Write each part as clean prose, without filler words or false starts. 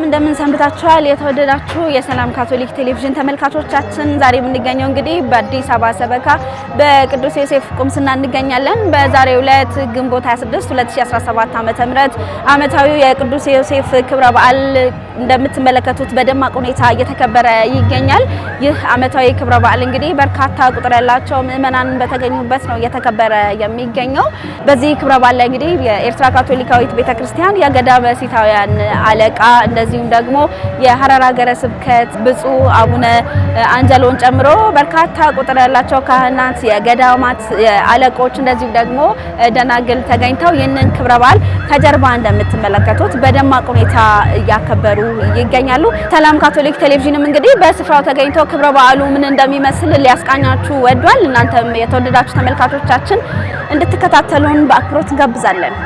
ሰላም እንደምን ሰንብታችኋል የተወደዳችሁ የሰላም ካቶሊክ ቴሌቪዥን ተመልካቾቻችን ዛሬ የምንገኘው እንግዲህ በአዲስ አበባ ሰበካ በቅዱስ ዮሴፍ ቁምስና እንገኛለን በዛሬው ዕለት ግንቦት 26 2017 ዓ.ም ዓመታዊው የቅዱስ ዮሴፍ ክብረ በዓል እንደምትመለከቱት በደማቅ ሁኔታ እየተከበረ ይገኛል ይህ ዓመታዊ ክብረ በዓል እንግዲህ በርካታ ቁጥር ያላቸው ምእመናን በተገኙበት ነው እየተከበረ የሚገኘው በዚህ ክብረ በዓል ላይ እንግዲህ የኤርትራ ካቶሊካዊት ቤተክርስቲያን የገዳመ ሲታውያን አለቃ እንደዚሁም ደግሞ የሐረር ሀገረ ስብከት ብፁዕ አቡነ አንጀሎን ጨምሮ በርካታ ቁጥር ያላቸው ካህናት የገዳማት አለቆች እንደዚሁም ደግሞ ደናግል ተገኝተው ይህንን ክብረ በዓል ከጀርባ እንደምትመለከቱት በደማቅ ሁኔታ እያከበሩ ይገኛሉ። ሰላም ካቶሊክ ቴሌቪዥንም እንግዲህ በስፍራው ተገኝተው ክብረ በዓሉ ምን እንደሚመስል ሊያስቃኛችሁ ወዷል። እናንተም የተወደዳችሁ ተመልካቾቻችን እንድትከታተሉን በአክብሮት እንጋብዛለን።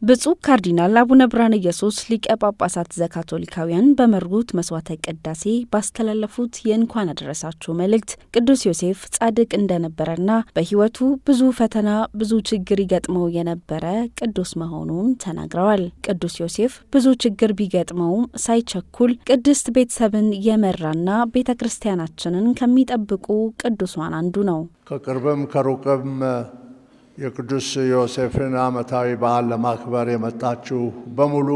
ብፁዕ ካርዲናል አቡነ ብርሃነ ኢየሱስ ሊቀ ጳጳሳት ዘካቶሊካውያን በመሩት መስዋዕተ ቅዳሴ ባስተላለፉት የእንኳን አደረሳችሁ መልእክት ቅዱስ ዮሴፍ ጻድቅ እንደነበረና በሕይወቱ ብዙ ፈተና ብዙ ችግር ይገጥመው የነበረ ቅዱስ መሆኑን ተናግረዋል። ቅዱስ ዮሴፍ ብዙ ችግር ቢገጥመውም ሳይቸኩል ቅድስት ቤተሰብን የመራና ቤተ ክርስቲያናችንን ከሚጠብቁ ቅዱሳን አንዱ ነው። ከቅርብም ከሩቅም የቅዱስ ዮሴፍን ዓመታዊ በዓል ለማክበር የመጣችሁ በሙሉ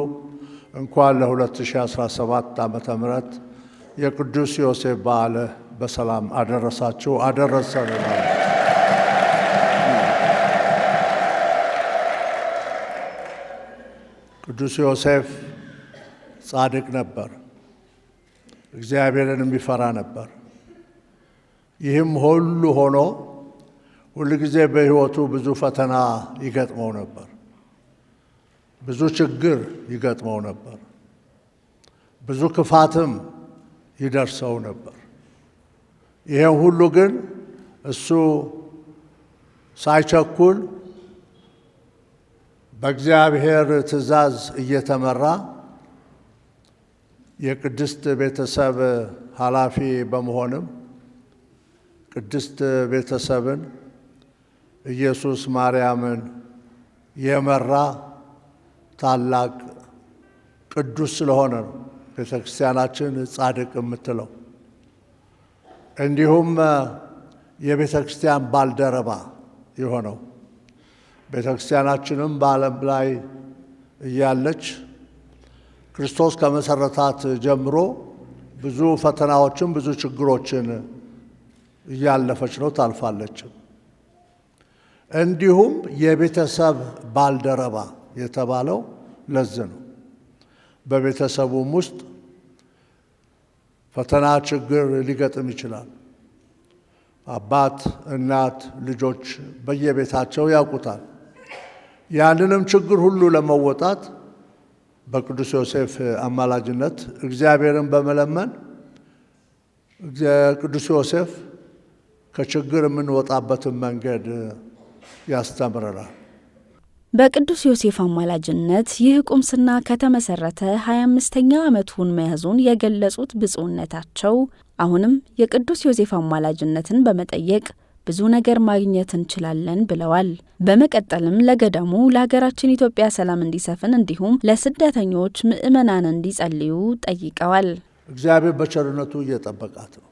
እንኳን ለ2017 ዓመተ ምህረት የቅዱስ ዮሴፍ በዓል በሰላም አደረሳችሁ አደረሰን። ቅዱስ ዮሴፍ ጻድቅ ነበር፣ እግዚአብሔርን የሚፈራ ነበር። ይህም ሁሉ ሆኖ ሁሉ ጊዜ በሕይወቱ ብዙ ፈተና ይገጥመው ነበር፣ ብዙ ችግር ይገጥመው ነበር፣ ብዙ ክፋትም ይደርሰው ነበር። ይሄን ሁሉ ግን እሱ ሳይቸኩል በእግዚአብሔር ትእዛዝ እየተመራ የቅድስት ቤተሰብ ኃላፊ በመሆንም ቅድስት ቤተሰብን ኢየሱስ ማርያምን የመራ ታላቅ ቅዱስ ስለሆነ ነው ቤተክርስቲያናችን ጻድቅ የምትለው። እንዲሁም የቤተክርስቲያን ባልደረባ የሆነው ቤተክርስቲያናችንም በዓለም ላይ እያለች ክርስቶስ ከመሰረታት ጀምሮ ብዙ ፈተናዎችን ብዙ ችግሮችን እያለፈች ነው ታልፋለችም። እንዲሁም የቤተሰብ ባልደረባ የተባለው ለዚህ ነው። በቤተሰቡም ውስጥ ፈተና ችግር ሊገጥም ይችላል። አባት፣ እናት፣ ልጆች በየቤታቸው ያውቁታል። ያንንም ችግር ሁሉ ለመወጣት በቅዱስ ዮሴፍ አማላጅነት እግዚአብሔርን በመለመን ቅዱስ ዮሴፍ ከችግር የምንወጣበትን መንገድ ያስተምረናል። በቅዱስ ዮሴፍ አማላጅነት ይህ ቁምስና ከተመሰረተ 25ኛ ዓመቱን መያዙን የገለጹት ብፁዕነታቸው አሁንም የቅዱስ ዮሴፍ አማላጅነትን በመጠየቅ ብዙ ነገር ማግኘት እንችላለን ብለዋል። በመቀጠልም ለገዳሙ ለሀገራችን ኢትዮጵያ ሰላም እንዲሰፍን እንዲሁም ለስደተኞች ምእመናን እንዲጸልዩ ጠይቀዋል። እግዚአብሔር በቸርነቱ እየጠበቃት ነው።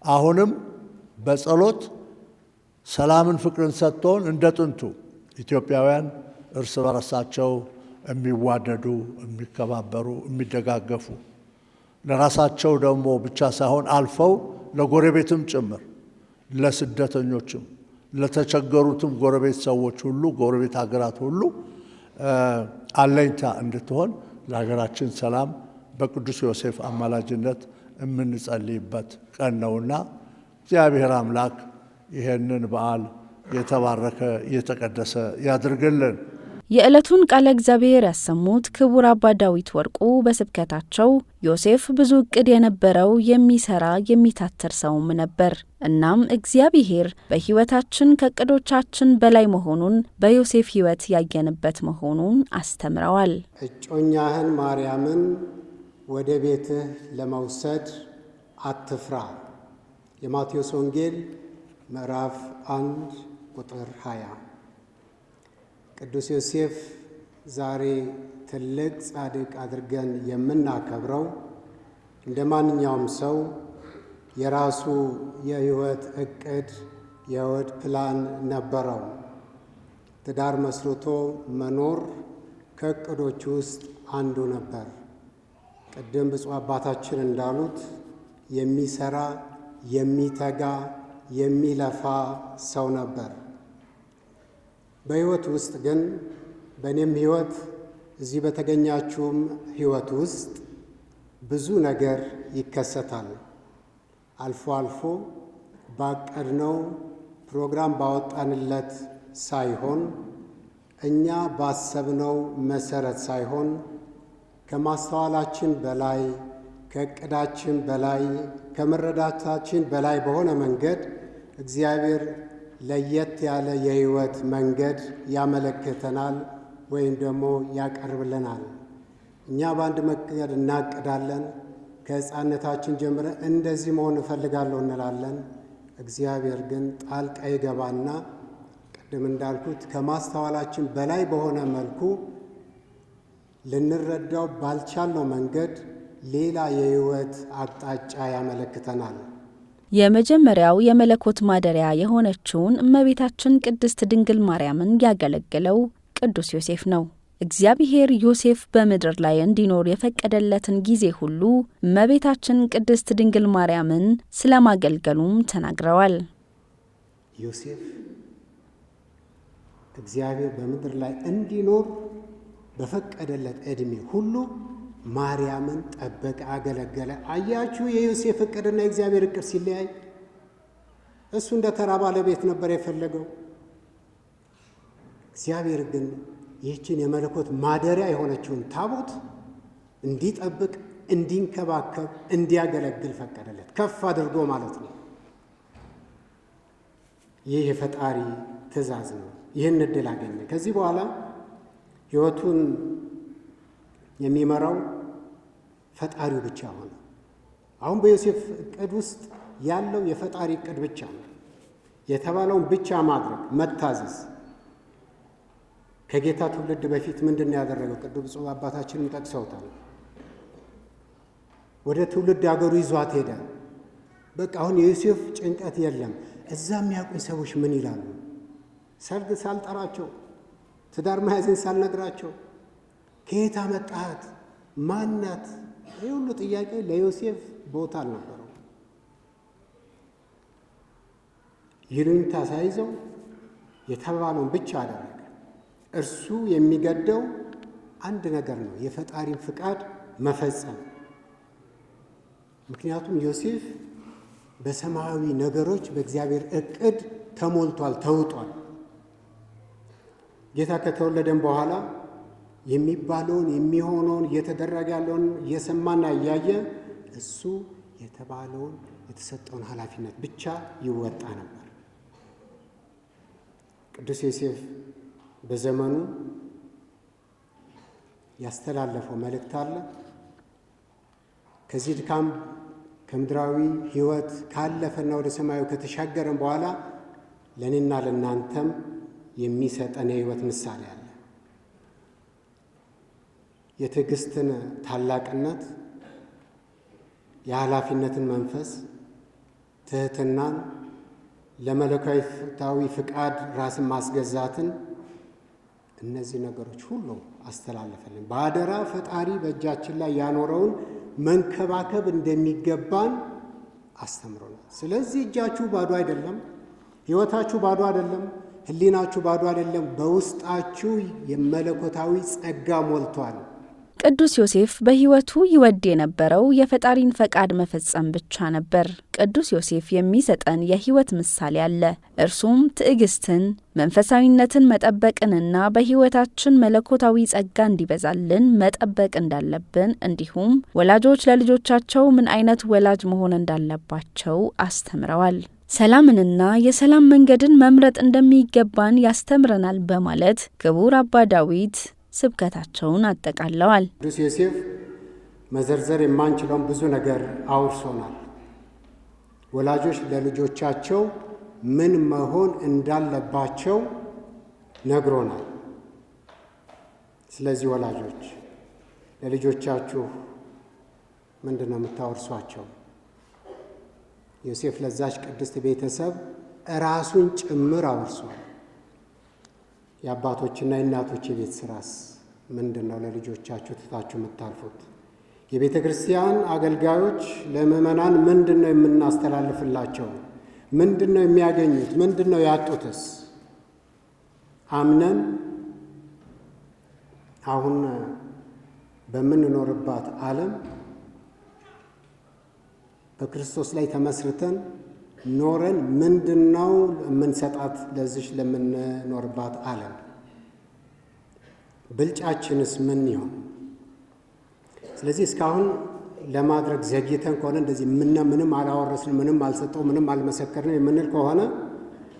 አሁንም በጸሎት ሰላምን ፍቅርን ሰጥቶን እንደ ጥንቱ ኢትዮጵያውያን እርስ በርሳቸው የሚዋደዱ የሚከባበሩ የሚደጋገፉ ለራሳቸው ደግሞ ብቻ ሳይሆን አልፈው ለጎረቤትም ጭምር ለስደተኞችም ለተቸገሩትም ጎረቤት ሰዎች ሁሉ ጎረቤት ሀገራት ሁሉ አለኝታ እንድትሆን ለሀገራችን ሰላም በቅዱስ ዮሴፍ አማላጅነት የምንጸልይበት ቀን ነውና እግዚአብሔር አምላክ ይሄንን በዓል የተባረከ የተቀደሰ ያድርግልን። የዕለቱን ቃለ እግዚአብሔር ያሰሙት ክቡር አባ ዳዊት ወርቁ በስብከታቸው ዮሴፍ ብዙ ዕቅድ የነበረው የሚሰራ የሚታተር ሰውም ነበር። እናም እግዚአብሔር በሕይወታችን ከዕቅዶቻችን በላይ መሆኑን በዮሴፍ ሕይወት ያየንበት መሆኑን አስተምረዋል። እጮኛህን ማርያምን ወደ ቤትህ ለመውሰድ አትፍራ፣ የማቴዎስ ወንጌል ምዕራፍ 1 ቁጥር 20። ቅዱስ ዮሴፍ ዛሬ ትልቅ ጻድቅ አድርገን የምናከብረው እንደ ማንኛውም ሰው የራሱ የሕይወት ዕቅድ የሕይወት ፕላን ነበረው። ትዳር መስርቶ መኖር ከዕቅዶቹ ውስጥ አንዱ ነበር። ቅድም ብፁዕ አባታችን እንዳሉት የሚሰራ የሚተጋ የሚለፋ ሰው ነበር። በሕይወት ውስጥ ግን በእኔም ሕይወት እዚህ በተገኛችሁም ሕይወት ውስጥ ብዙ ነገር ይከሰታል። አልፎ አልፎ ባቀድነው ፕሮግራም ባወጣንለት ሳይሆን እኛ ባሰብነው መሰረት ሳይሆን ከማስተዋላችን በላይ ከዕቅዳችን በላይ ከመረዳታችን በላይ በሆነ መንገድ እግዚአብሔር ለየት ያለ የሕይወት መንገድ ያመለክተናል ወይም ደግሞ ያቀርብልናል። እኛ በአንድ መንገድ እናቅዳለን። ከሕፃንነታችን ጀምረን እንደዚህ መሆን እፈልጋለሁ እንላለን። እግዚአብሔር ግን ጣልቃ ይገባና ቅድም እንዳልኩት ከማስተዋላችን በላይ በሆነ መልኩ ልንረዳው ባልቻልነው መንገድ ሌላ የሕይወት አቅጣጫ ያመለክተናል። የመጀመሪያው የመለኮት ማደሪያ የሆነችውን እመቤታችን ቅድስት ድንግል ማርያምን ያገለገለው ቅዱስ ዮሴፍ ነው። እግዚአብሔር ዮሴፍ በምድር ላይ እንዲኖር የፈቀደለትን ጊዜ ሁሉ እመቤታችን ቅድስት ድንግል ማርያምን ስለማገልገሉም ተናግረዋል። ዮሴፍ እግዚአብሔር በምድር ላይ እንዲኖር በፈቀደለት ዕድሜ ሁሉ ማርያምን ጠበቀ፣ አገለገለ። አያችሁ የዮሴፍ ዕቅድና የእግዚአብሔር ዕቅድ ሲለያይ። እሱ እንደ ተራ ባለቤት ነበር የፈለገው። እግዚአብሔር ግን ይህችን የመለኮት ማደሪያ የሆነችውን ታቦት እንዲጠብቅ፣ እንዲንከባከብ፣ እንዲያገለግል ፈቀደለት። ከፍ አድርጎ ማለት ነው። ይህ የፈጣሪ ትእዛዝ ነው። ይህን ዕድል አገኘ። ከዚህ በኋላ ሕይወቱን የሚመራው ፈጣሪው ብቻ ሆነ። አሁን በዮሴፍ ዕቅድ ውስጥ ያለው የፈጣሪ ዕቅድ ብቻ ነው። የተባለውን ብቻ ማድረግ፣ መታዘዝ። ከጌታ ትውልድ በፊት ምንድን ነው ያደረገው? ቅዱስ ብፁዕ አባታችንም ጠቅሰውታል። ወደ ትውልድ አገሩ ይዟት ሄደ። በቃ አሁን የዮሴፍ ጭንቀት የለም። እዛ የሚያውቁኝ ሰዎች ምን ይላሉ? ሰርግ ሳልጠራቸው፣ ትዳር መያዝን ሳልነግራቸው፣ ከየት አመጣሃት? ማናት? ይህ ሁሉ ጥያቄ ለዮሴፍ ቦታ አልነበረው። ይሉኝታ ሳይዘው የተባለውን ብቻ አደረገ። እርሱ የሚገደው አንድ ነገር ነው፣ የፈጣሪን ፍቃድ መፈጸም። ምክንያቱም ዮሴፍ በሰማያዊ ነገሮች በእግዚአብሔር ዕቅድ ተሞልቷል፣ ተውጧል። ጌታ ከተወለደም በኋላ የሚባለውን የሚሆነውን እየተደረገ ያለውን እየሰማና እያየ እሱ የተባለውን የተሰጠውን ኃላፊነት ብቻ ይወጣ ነበር። ቅዱስ ዮሴፍ በዘመኑ ያስተላለፈው መልእክት አለ። ከዚህ ድካም ከምድራዊ ሕይወት ካለፈና ወደ ሰማዩ ከተሻገረን በኋላ ለእኔና ለእናንተም የሚሰጠን የሕይወት ምሳሌ አለ። የትዕግስትን ታላቅነት፣ የኃላፊነትን መንፈስ፣ ትሕትናን፣ ለመለኮታዊ ፍቃድ ራስን ማስገዛትን፣ እነዚህ ነገሮች ሁሉ አስተላለፈልን። በአደራ ፈጣሪ በእጃችን ላይ ያኖረውን መንከባከብ እንደሚገባን አስተምሮናል። ስለዚህ እጃችሁ ባዶ አይደለም፣ ሕይወታችሁ ባዶ አይደለም፣ ሕሊናችሁ ባዶ አይደለም። በውስጣችሁ የመለኮታዊ ጸጋ ሞልቷል። ቅዱስ ዮሴፍ በሕይወቱ ይወድ የነበረው የፈጣሪን ፈቃድ መፈጸም ብቻ ነበር። ቅዱስ ዮሴፍ የሚሰጠን የሕይወት ምሳሌ አለ። እርሱም ትዕግስትን፣ መንፈሳዊነትን መጠበቅንና በሕይወታችን መለኮታዊ ጸጋ እንዲበዛልን መጠበቅ እንዳለብን እንዲሁም ወላጆች ለልጆቻቸው ምን አይነት ወላጅ መሆን እንዳለባቸው አስተምረዋል። ሰላምንና የሰላም መንገድን መምረጥ እንደሚገባን ያስተምረናል በማለት ክቡር አባ ዳዊት ስብከታቸውን አጠቃለዋል። ቅዱስ ዮሴፍ መዘርዘር የማንችለውን ብዙ ነገር አውርሶናል። ወላጆች ለልጆቻቸው ምን መሆን እንዳለባቸው ነግሮናል። ስለዚህ ወላጆች ለልጆቻችሁ ምንድነው የምታወርሷቸው? ዮሴፍ ለዛች ቅድስት ቤተሰብ ራሱን ጭምር አወርሷል። የአባቶችና የእናቶች የቤት ስራስ ምንድነው ለልጆቻችሁ ትታችሁ የምታልፉት? የቤተ ክርስቲያን አገልጋዮች ለምእመናን ምንድነው የምናስተላልፍላቸው? ምንድነው የሚያገኙት? ምንድነው ያጡትስ? አምነን አሁን በምንኖርባት ዓለም በክርስቶስ ላይ ተመስርተን ኖረን ምንድነው የምንሰጣት ለዚህ ለምንኖርባት ዓለም? ብልጫችንስ ምን ይሆን? ስለዚህ እስካሁን ለማድረግ ዘግይተን ከሆነ እንደዚህ ምንም አላወረስን፣ ምንም አልሰጠው፣ ምንም አልመሰከርን የምንል ከሆነ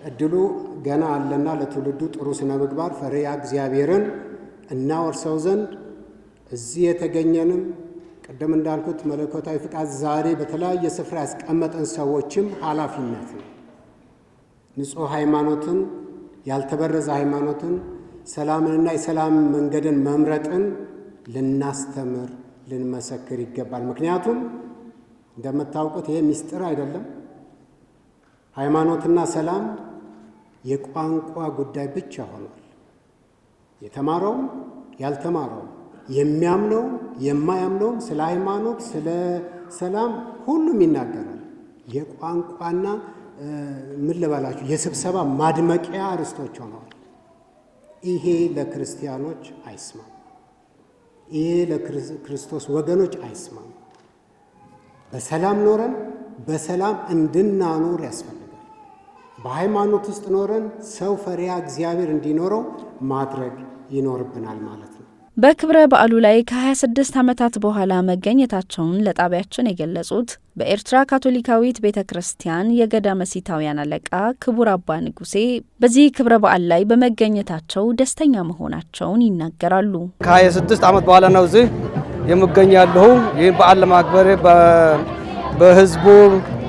እድሉ ገና አለና ለትውልዱ ጥሩ ስነ ምግባር ፈሪሃ እግዚአብሔርን እናወርሰው ዘንድ እዚህ የተገኘንም ቀደም እንዳልኩት መለኮታዊ ፍቃድ ዛሬ በተለያየ ስፍራ ያስቀመጠን ሰዎችም ኃላፊነት ነው። ንጹሕ ሃይማኖትን፣ ያልተበረዘ ሃይማኖትን፣ ሰላምንና የሰላም መንገድን መምረጥን ልናስተምር ልንመሰክር ይገባል። ምክንያቱም እንደምታውቁት ይሄ ምስጢር አይደለም። ሃይማኖትና ሰላም የቋንቋ ጉዳይ ብቻ ሆኗል። የተማረውም ያልተማረውም የሚያምነውም የማያምነውም ስለ ሃይማኖት ስለ ሰላም ሁሉም ይናገራል። የቋንቋና ምን ልበላችሁ የስብሰባ ማድመቂያ ርዕሶች ሆነዋል። ይሄ ለክርስቲያኖች አይስማም። ይሄ ለክርስቶስ ወገኖች አይስማም። በሰላም ኖረን በሰላም እንድናኖር ያስፈልጋል። በሃይማኖት ውስጥ ኖረን ሰው ፈሪሃ እግዚአብሔር እንዲኖረው ማድረግ ይኖርብናል ማለት ነው። በክብረ በዓሉ ላይ ከ26 ዓመታት በኋላ መገኘታቸውን ለጣቢያችን የገለጹት በኤርትራ ካቶሊካዊት ቤተ ክርስቲያን የገዳመ ሲታውያን አለቃ ክቡር አባ ንጉሴ በዚህ ክብረ በዓል ላይ በመገኘታቸው ደስተኛ መሆናቸውን ይናገራሉ። ከ26 ዓመት በኋላ ነው እዚህ የምገኛለሁ። ይህን በዓል ለማክበር በህዝቡ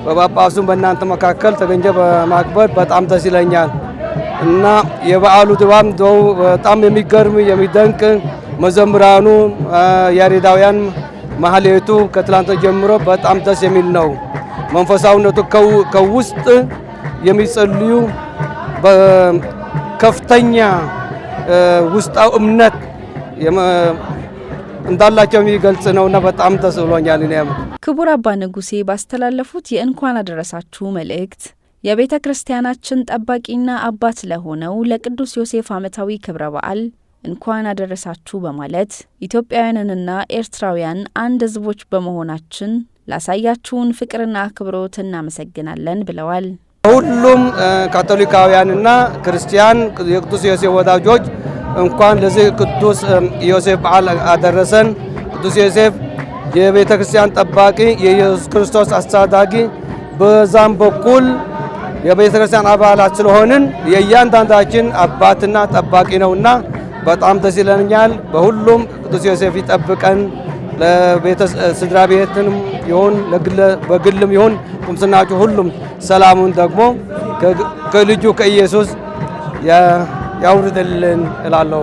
በጳጳሱም በእናንተ መካከል ተገኘ በማክበር በጣም ደስ ይለኛል እና የበዓሉ ድባብ በጣም የሚገርም የሚደንቅ መዘምራኑ ያሬዳውያን ማህሌቱ ከትላንት ጀምሮ በጣም ደስ የሚል ነው። መንፈሳዊነቱ ከውስጥ የሚጸልዩ በከፍተኛ ውስጣዊ እምነት እንዳላቸው የሚገልጽ ነውና በጣም ደስ ብሎኛል። እኔም ክቡር አባ ንጉሴ ባስተላለፉት የእንኳን አደረሳችሁ መልእክት የቤተ ክርስቲያናችን ጠባቂና አባት ለሆነው ለቅዱስ ዮሴፍ ዓመታዊ ክብረ በዓል እንኳን አደረሳችሁ በማለት ኢትዮጵያውያንንና ኤርትራውያን አንድ ሕዝቦች በመሆናችን ላሳያችሁን ፍቅርና አክብሮት እናመሰግናለን ብለዋል። ሁሉም ካቶሊካውያንና ክርስቲያን የቅዱስ ዮሴፍ ወዳጆች እንኳን ለዚህ ቅዱስ ዮሴፍ በዓል አደረሰን። ቅዱስ ዮሴፍ የቤተ ክርስቲያን ጠባቂ፣ የኢየሱስ ክርስቶስ አሳዳጊ፣ በዛም በኩል የቤተ ክርስቲያን አባላት ስለሆንን የእያንዳንዳችን አባትና ጠባቂ ነውና በጣም ደስ ይለኛል። በሁሉም ቅዱስ ዮሴፍ ይጠብቀን። ለቤተ ስድራ ቤትንም ይሁን በግልም ይሁን ቁምስናችሁ ሁሉም ሰላሙን ደግሞ ከልጁ ከኢየሱስ ያውርድልን እላለሁ።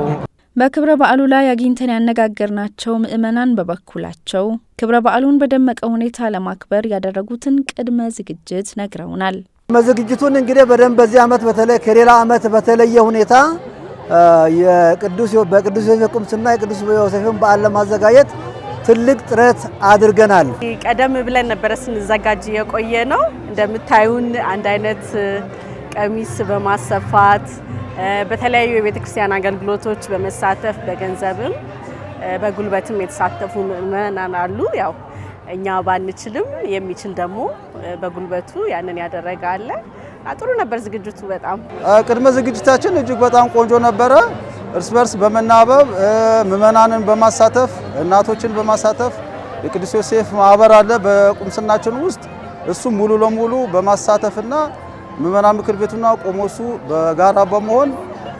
በክብረ በዓሉ ላይ አግኝተን ያነጋገርናቸው ምእመናን በበኩላቸው ክብረ በዓሉን በደመቀ ሁኔታ ለማክበር ያደረጉትን ቅድመ ዝግጅት ነግረውናል። ዝግጅቱን እንግዲህ በደንብ በዚህ ዓመት በተለይ ከሌላ ዓመት በተለየ ሁኔታ በቅዱስ ዮሴፍ ቁምስና የቅዱስ ዮሴፍን በዓል ለማዘጋጀት ትልቅ ጥረት አድርገናል። ቀደም ብለን ነበረ ስንዘጋጅ የቆየ ነው። እንደምታዩን አንድ አይነት ቀሚስ በማሰፋት በተለያዩ የቤተ ክርስቲያን አገልግሎቶች በመሳተፍ በገንዘብም በጉልበትም የተሳተፉ ምእመናን አሉ። ያው እኛ ባንችልም የሚችል ደግሞ በጉልበቱ ያንን ያደረገ አለ። ጥሩ ነበር ዝግጅቱ። በጣም ቅድመ ዝግጅታችን እጅግ በጣም ቆንጆ ነበረ። እርስ በርስ በመናበብ ምእመናንን በማሳተፍ እናቶችን በማሳተፍ የቅዱስ ዮሴፍ ማህበር አለ በቁምስናችን ውስጥ እሱ ሙሉ ለሙሉ በማሳተፍና ምእመናን ምክር ቤቱና ቆሞሱ በጋራ በመሆን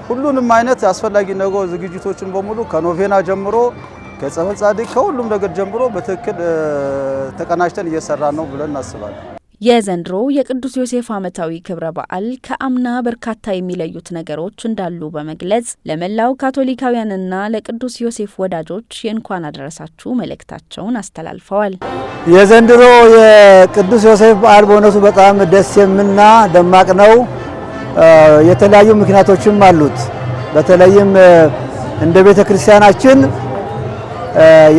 ሁሉንም አይነት አስፈላጊ ነገር ዝግጅቶችን በሙሉ ከኖቬና ጀምሮ ከጸበል ጻድቅ ከሁሉም ነገር ጀምሮ በትክክል ተቀናጅተን እየሰራን ነው ብለን እናስባለን። የዘንድሮ የቅዱስ ዮሴፍ ዓመታዊ ክብረ በዓል ከአምና በርካታ የሚለዩት ነገሮች እንዳሉ በመግለጽ ለመላው ካቶሊካውያንና ለቅዱስ ዮሴፍ ወዳጆች የእንኳን አደረሳችሁ መልእክታቸውን አስተላልፈዋል። የዘንድሮ የቅዱስ ዮሴፍ በዓል በእውነቱ በጣም ደስ የሚልና ደማቅ ነው። የተለያዩ ምክንያቶችም አሉት። በተለይም እንደ ቤተ ክርስቲያናችን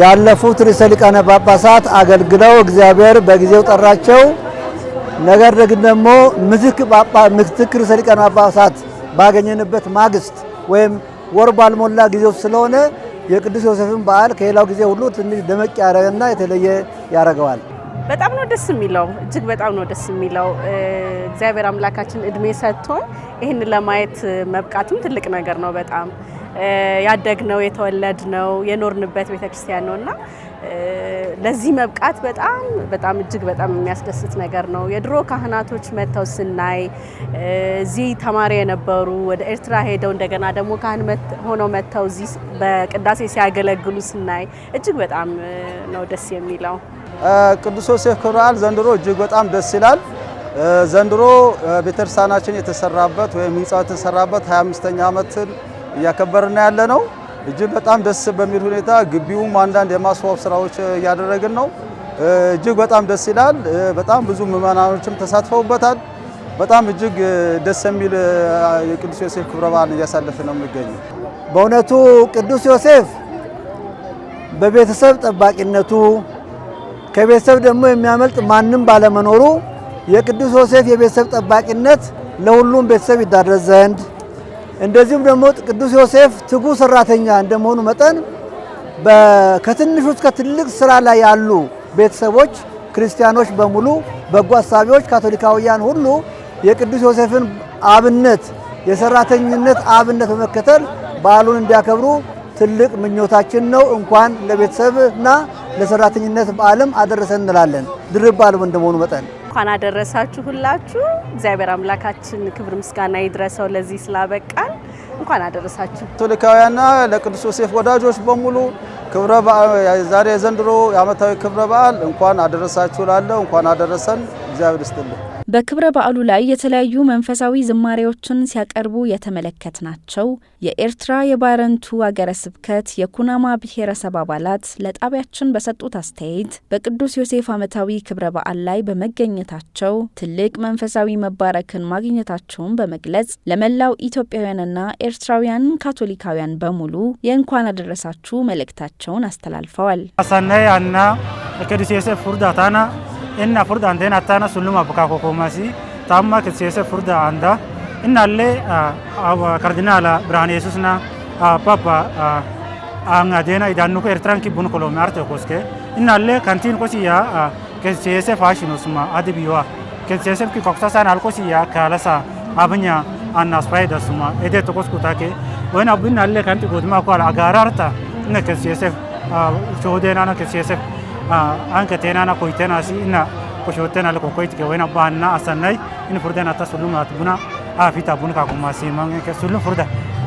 ያለፉት ርዕሰ ሊቃነ ጳጳሳት አገልግለው እግዚአብሔር በጊዜው ጠራቸው። ነገር ግን ደግሞ ምትክ ርዕሰ ሊቃነ ጳጳሳት ባገኘንበት ማግስት ወይም ወር ባልሞላ ጊዜው ስለሆነ የቅዱስ ዮሴፍን በዓል ከሌላው ጊዜ ሁሉ ትንሽ ደመቅ ያደረገና የተለየ ያደርገዋል። በጣም ነው ደስ የሚለው፣ እጅግ በጣም ነው ደስ የሚለው። እግዚአብሔር አምላካችን እድሜ ሰጥቶን ይህን ለማየት መብቃቱም ትልቅ ነገር ነው። በጣም ያደግነው የተወለድነው የኖርንበት ቤተክርስቲያን ነውና ለዚህ መብቃት በጣም እጅግ በጣም የሚያስደስት ነገር ነው። የድሮ ካህናቶች መተው ስናይ እዚህ ተማሪ የነበሩ ወደ ኤርትራ ሄደው እንደገና ደግሞ ካህን ሆነው መተው እዚህ በቅዳሴ ሲያገለግሉ ስናይ እጅግ በጣም ነው ደስ የሚለው። ቅዱስ ዮሴፍ ክብረ በዓል ዘንድሮ እጅግ በጣም ደስ ይላል። ዘንድሮ ቤተክርስቲያናችን የተሰራበት ወይም ህንጻው የተሰራበት 25ኛ ዓመትን እያከበርን ያለ ነው። እጅግ በጣም ደስ በሚል ሁኔታ ግቢውም አንዳንድ የማስዋብ ስራዎች እያደረግን ነው። እጅግ በጣም ደስ ይላል። በጣም ብዙ ምዕመናኖችም ተሳትፈውበታል። በጣም እጅግ ደስ የሚል የቅዱስ ዮሴፍ ክብረ በዓል እያሳለፍን ነው የሚገኘው። በእውነቱ ቅዱስ ዮሴፍ በቤተሰብ ጠባቂነቱ ከቤተሰብ ደግሞ የሚያመልጥ ማንም ባለመኖሩ የቅዱስ ዮሴፍ የቤተሰብ ጠባቂነት ለሁሉም ቤተሰብ ይዳረስ ዘንድ እንደዚሁም ደግሞ ቅዱስ ዮሴፍ ትጉ ሰራተኛ እንደመሆኑ መጠን ከትንሹ እስከ ትልቅ ስራ ላይ ያሉ ቤተሰቦች ክርስቲያኖች በሙሉ በጎ አሳቢዎች ካቶሊካውያን ሁሉ የቅዱስ ዮሴፍን አብነት የሰራተኝነት አብነት በመከተል በዓሉን እንዲያከብሩ ትልቅ ምኞታችን ነው። እንኳን ለቤተሰብና ለሰራተኝነት በዓልም አደረሰን እንላለን። ድርብ በዓል እንደመሆኑ መጠን እንኳን አደረሳችሁ ሁላችሁ። እግዚአብሔር አምላካችን ክብር ምስጋና ይድረሰው ለዚህ ስላበቃን። እንኳን አደረሳችሁ። ካቶሊካውያንና ለቅዱስ ዮሴፍ ወዳጆች በሙሉ ክብረ በዓል ዛሬ የዘንድሮ ዓመታዊ ክብረ በዓል እንኳን አደረሳችሁ ላለው እንኳን አደረሰን። እግዚአብሔር ይስጥልን። በክብረ በዓሉ ላይ የተለያዩ መንፈሳዊ ዝማሬዎችን ሲያቀርቡ የተመለከትናቸው የኤርትራ የባረንቱ አገረ ስብከት የኩናማ ብሔረሰብ አባላት ለጣቢያችን በሰጡት አስተያየት በቅዱስ ዮሴፍ ዓመታዊ ክብረ በዓል ላይ በመገኘታቸው ትልቅ መንፈሳዊ መባረክን ማግኘታቸውን በመግለጽ ለመላው ኢትዮጵያውያንና ኤርትራውያን ካቶሊካውያን በሙሉ የእንኳን አደረሳችሁ መልእክታቸውን አስተላልፈዋል። አሳናይ አና ቅዱስ ዮሴፍ ፉርዳታና እና ፉርዳ አንተና አታና ሱሉማ በካኮ ኮማሲ ታማ ከሴሰ ፉርዳ አንዳ እናለ ካርዲናላ ብርሃነ ኢየሱስና ፓፓ አንጋዴና ኢዳኑኮ ኤርትራን ኪቡን ኮሎሚ አርቴ ኮስኬ እናለ ካንቲን ኮሲያ ከሴሰ ፋሽኖስማ አድቢዋ ከሴሰ ኪኮክሳሳን አልኮሲያ ካላሳ አብኛ አናስ ፋይዳስማ ኤዴ ተኮስኩታኬ ወና ቡና አለ ካንቲ ጎድማ ኳላ አጋራርታ እነ ከሴሰ ሾዴናና ከሴሰ አንከ ቴናና ኮይቴናሲ እና ኮሾቴና ለኮኮይት ከወይና ባና አሰናይ ኢን ፉርዳና ተሱሉማት ቡና አፊታ ቡና ካኩማሲ ማንገ ከሱሉ ፉርዳ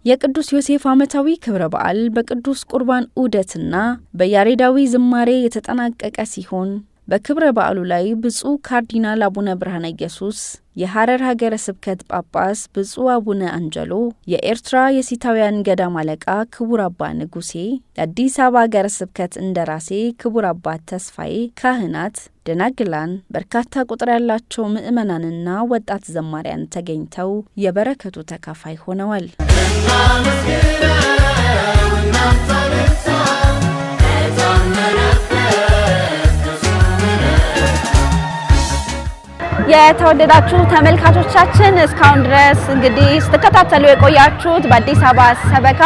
የቅዱስ ዮሴፍ ዓመታዊ ክብረ በዓል በቅዱስ ቁርባን ዑደትና በያሬዳዊ ዝማሬ የተጠናቀቀ ሲሆን በክብረ በዓሉ ላይ ብፁዕ ካርዲናል አቡነ ብርሃነ ኢየሱስ፣ የሐረር ሀገረ ስብከት ጳጳስ ብፁዕ አቡነ አንጀሎ፣ የኤርትራ የሲታውያን ገዳም አለቃ ክቡር አባ ንጉሴ፣ የአዲስ አበባ ሀገረ ስብከት እንደራሴ ክቡር አባት ተስፋዬ፣ ካህናት፣ ደናግላን፣ በርካታ ቁጥር ያላቸው ምዕመናንና ወጣት ዘማሪያን ተገኝተው የበረከቱ ተካፋይ ሆነዋል። የተወደዳችሁ ተመልካቾቻችን እስካሁን ድረስ እንግዲህ ስትከታተሉ የቆያችሁት በአዲስ አበባ ሰበካ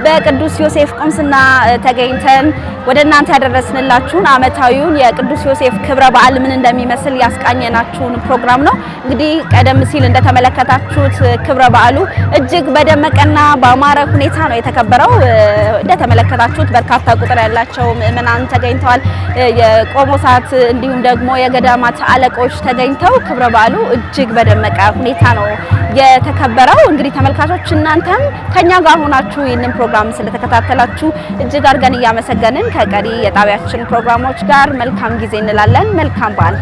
በቅዱስ ዮሴፍ ቁምስና ተገኝተን ወደ እናንተ ያደረስንላችሁን ዓመታዊውን የቅዱስ ዮሴፍ ክብረ በዓል ምን እንደሚመስል ያስቃኘናችሁን ፕሮግራም ነው። እንግዲህ ቀደም ሲል እንደተመለከታችሁት ክብረ በዓሉ እጅግ በደመቀና በአማረ ሁኔታ ነው የተከበረው። እንደተመለከታችሁት በርካታ ቁጥር ያላቸው ምዕመናን ተገኝተዋል። የቆሞሳት እንዲሁም ደግሞ የገዳማት አለቆች ተገኝተው ክብረ በዓሉ እጅግ በደመቀ ሁኔታ ነው የተከበረው። እንግዲህ ተመልካቾች እናንተም ከኛ ጋር ሆናችሁ ይህንን ፕሮግራም ስለተከታተላችሁ እጅግ አድርገን እያመሰገንን ከቀሪ የጣቢያችን ፕሮግራሞች ጋር መልካም ጊዜ እንላለን። መልካም በዓል።